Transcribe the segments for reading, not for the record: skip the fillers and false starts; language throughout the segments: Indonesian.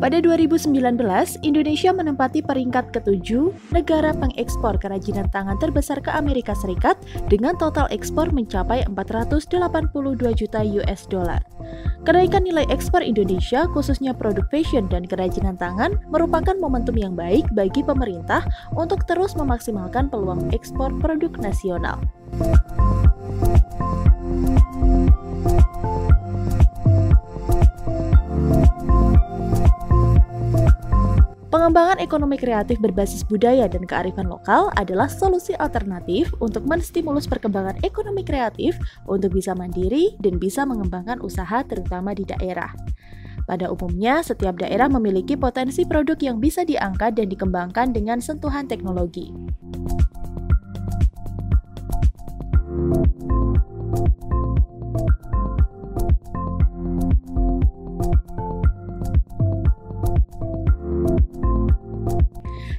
Pada 2019, Indonesia menempati peringkat ke-7 negara pengekspor kerajinan tangan terbesar ke Amerika Serikat dengan total ekspor mencapai 482 juta US dollar. Kenaikan nilai ekspor Indonesia, khususnya produk fashion dan kerajinan tangan, merupakan momentum yang baik bagi pemerintah untuk terus memaksimalkan peluang ekspor produk nasional. Pengembangan ekonomi kreatif berbasis budaya dan kearifan lokal adalah solusi alternatif untuk menstimulus perkembangan ekonomi kreatif untuk bisa mandiri dan bisa mengembangkan usaha terutama di daerah. Pada umumnya, setiap daerah memiliki potensi produk yang bisa diangkat dan dikembangkan dengan sentuhan teknologi.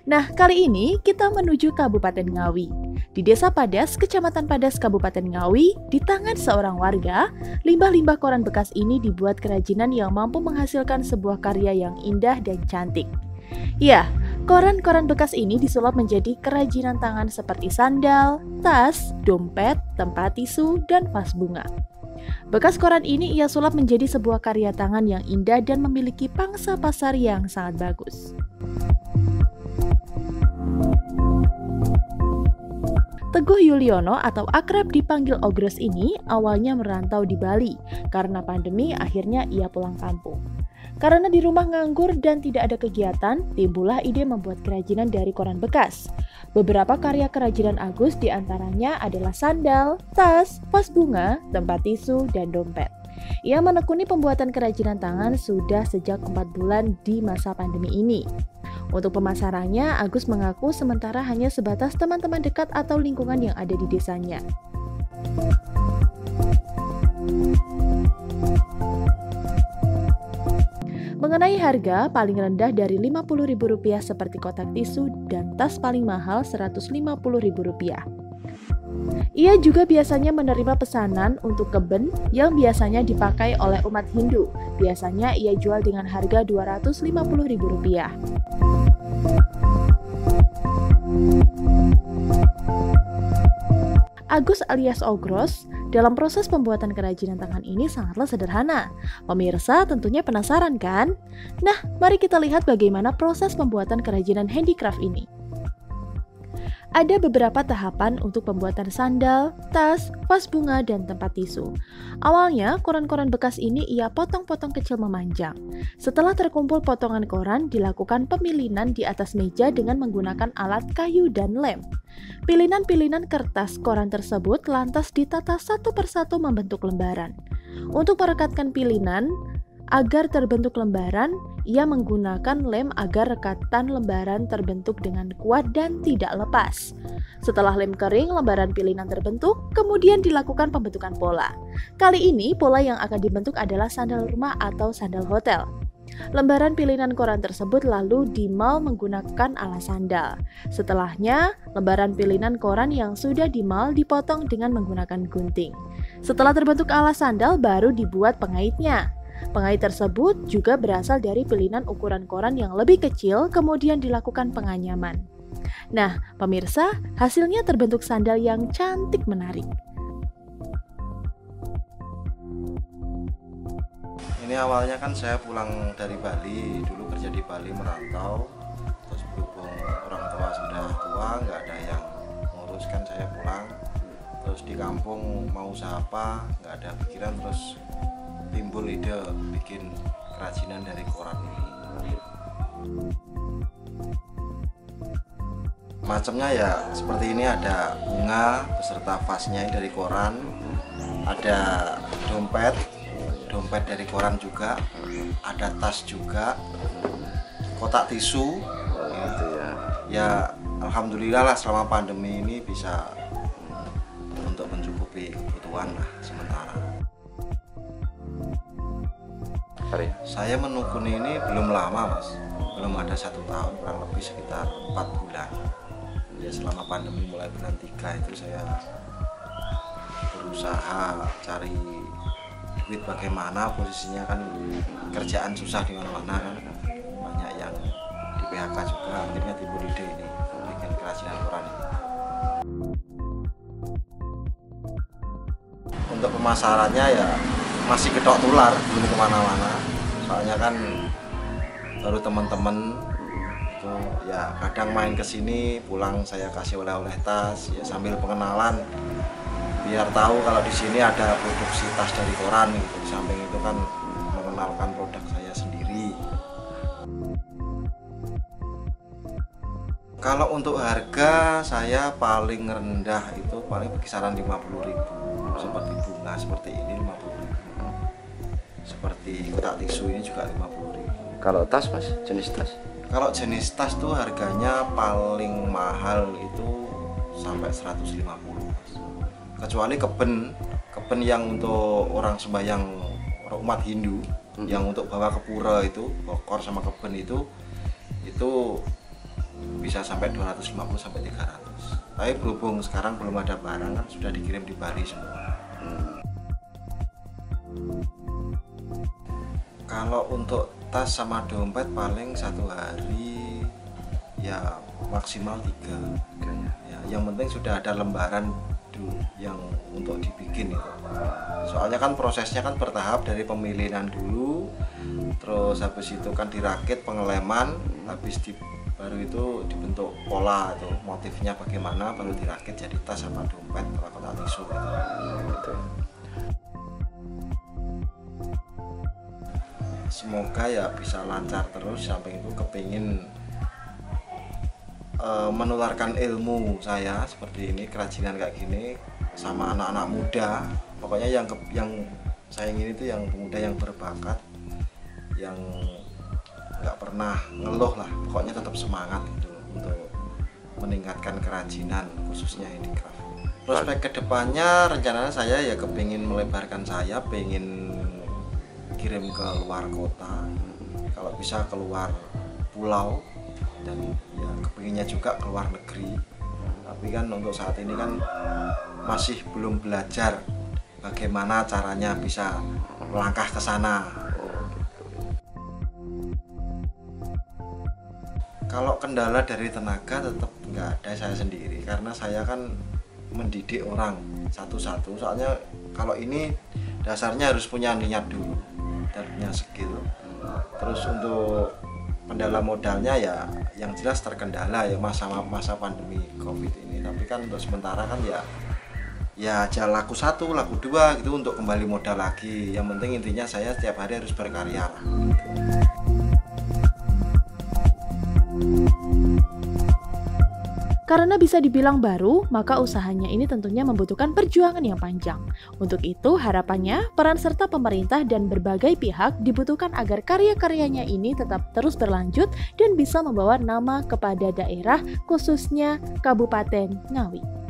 Nah, kali ini kita menuju Kabupaten Ngawi. Di Desa Padas, Kecamatan Padas, Kabupaten Ngawi, di tangan seorang warga, limbah-limbah koran bekas ini dibuat kerajinan yang mampu menghasilkan sebuah karya yang indah dan cantik. Ya, koran-koran bekas ini disulap menjadi kerajinan tangan seperti sandal, tas, dompet, tempat tisu, dan vas bunga. Bekas koran ini ia sulap menjadi sebuah karya tangan yang indah dan memiliki pangsa pasar yang sangat bagus. Teguh Yuliono atau akrab dipanggil Ogros ini awalnya merantau di Bali. Karena pandemi akhirnya ia pulang kampung. Karena di rumah nganggur dan tidak ada kegiatan, timbullah ide membuat kerajinan dari koran bekas. Beberapa karya kerajinan Agus diantaranya adalah sandal, tas, vas bunga, tempat tisu, dan dompet. Ia menekuni pembuatan kerajinan tangan sudah sejak 4 bulan di masa pandemi ini. Untuk pemasarannya, Agus mengaku sementara hanya sebatas teman-teman dekat atau lingkungan yang ada di desanya. Mengenai harga, paling rendah dari Rp50.000 seperti kotak tisu dan tas paling mahal Rp150.000. Ia juga biasanya menerima pesanan untuk keben yang biasanya dipakai oleh umat Hindu. Biasanya ia jual dengan harga Rp250.000. Agus alias Ogros, dalam proses pembuatan kerajinan tangan ini sangatlah sederhana. Pemirsa tentunya penasaran kan? Nah, mari kita lihat bagaimana proses pembuatan kerajinan handicraft ini. Ada beberapa tahapan untuk pembuatan sandal, tas, vas bunga, dan tempat tisu. Awalnya, koran-koran bekas ini ia potong-potong kecil memanjang. Setelah terkumpul potongan koran, dilakukan pemilinan di atas meja dengan menggunakan alat kayu dan lem. Pilihan-pilihan kertas koran tersebut lantas ditata satu persatu membentuk lembaran. Untuk merekatkan pilihan, agar terbentuk lembaran, ia menggunakan lem agar rekatan lembaran terbentuk dengan kuat dan tidak lepas. Setelah lem kering, lembaran pilihan terbentuk, kemudian dilakukan pembentukan pola. Kali ini, pola yang akan dibentuk adalah sandal rumah atau sandal hotel. Lembaran pilihan koran tersebut lalu dimal menggunakan alas sandal. Setelahnya, lembaran pilihan koran yang sudah dimal dipotong dengan menggunakan gunting. Setelah terbentuk alas sandal, baru dibuat pengaitnya. Pengait tersebut juga berasal dari pilihan ukuran koran yang lebih kecil, kemudian dilakukan penganyaman. Nah, pemirsa, hasilnya terbentuk sandal yang cantik menarik. Ini awalnya kan saya pulang dari Bali, dulu kerja di Bali merantau, terus berhubung orang tua sudah tua, nggak ada yang menguruskan, saya pulang, terus di kampung mau usaha apa, nggak ada pikiran, terus timbul ide bikin kerajinan dari koran ini. Macamnya ya seperti ini, ada bunga beserta vasnya dari koran, ada dompet dari koran juga, ada tas juga, kotak tisu. Ya alhamdulillah lah selama pandemi ini bisa untuk mencukupi kebutuhan lah sementara. Saya menekuni ini belum lama mas, belum ada 1 tahun, kurang lebih sekitar 4 bulan. Ya selama pandemi mulai bulan 3 itu saya berusaha cari duit, bagaimana posisinya kan kerjaan susah di mana-mana kan. PHK juga, akhirnya timbul ide ini bikin kerajinan koran ini. Untuk pemasarannya ya masih ketok tular, belum kemana-mana. Soalnya kan baru teman-teman itu ya kadang main ke sini, pulang saya kasih oleh-oleh tas ya sambil pengenalan, biar tahu kalau di sini ada produksi tas dari koran gitu. Di samping itu kan mengenalkan produk saya sendiri. Kalau untuk harga saya paling rendah itu paling kisaran 50.000. Seperti bunga seperti ini 50.000. Seperti kotak tisu ini juga 50.000. Kalau tas Mas, jenis tas? Kalau jenis tas tuh harganya paling mahal itu sampai 150. Kecuali keben yang untuk orang sembahyang, orang umat Hindu, yang untuk bawa ke pura itu, bokor sama keben itu bisa sampai 250 sampai 300. Tapi berhubung sekarang belum ada barang kan sudah dikirim di Bali semua. Kalau untuk tas sama dompet paling satu hari ya maksimal 3 ya, yang penting sudah ada lembaran dulu yang untuk dibikin itu. Soalnya kan prosesnya kan bertahap, dari pemilinan dulu, terus habis itu kan dirakit pengeleman, habis baru itu dibentuk pola itu motifnya bagaimana, baru dirakit jadi tas sama dompet atau kotak tisu gitu. Semoga ya bisa lancar terus. Samping itu kepingin menularkan ilmu saya seperti ini, kerajinan kayak gini sama anak-anak muda. Pokoknya yang saya ingin itu yang pemuda yang berbakat, yang nggak pernah ngeluh lah, pokoknya tetap semangat gitu untuk meningkatkan kerajinan khususnya handicraft. Prospek kedepannya rencananya saya ya kepingin melebarkan, saya pengen kirim ke luar kota, kalau bisa keluar pulau, dan ya kepinginnya juga keluar negeri. Tapi kan untuk saat ini kan masih belum belajar bagaimana caranya bisa melangkah ke sana. Kalau kendala dari tenaga tetap nggak ada, saya sendiri, karena saya kan mendidik orang satu-satu. Soalnya kalau ini dasarnya harus punya niat dulu dan punya skill. Terus untuk kendala modalnya ya yang jelas terkendala ya masa pandemi COVID ini. Tapi kan untuk sementara kan ya jalan laku 1, laku 2 gitu untuk kembali modal lagi. Yang penting intinya saya setiap hari harus berkarya lah gitu. Karena bisa dibilang baru, maka usahanya ini tentunya membutuhkan perjuangan yang panjang. Untuk itu, harapannya peran serta pemerintah dan berbagai pihak dibutuhkan agar karya-karyanya ini tetap terus berlanjut dan bisa membawa nama kepada daerah, khususnya Kabupaten Ngawi.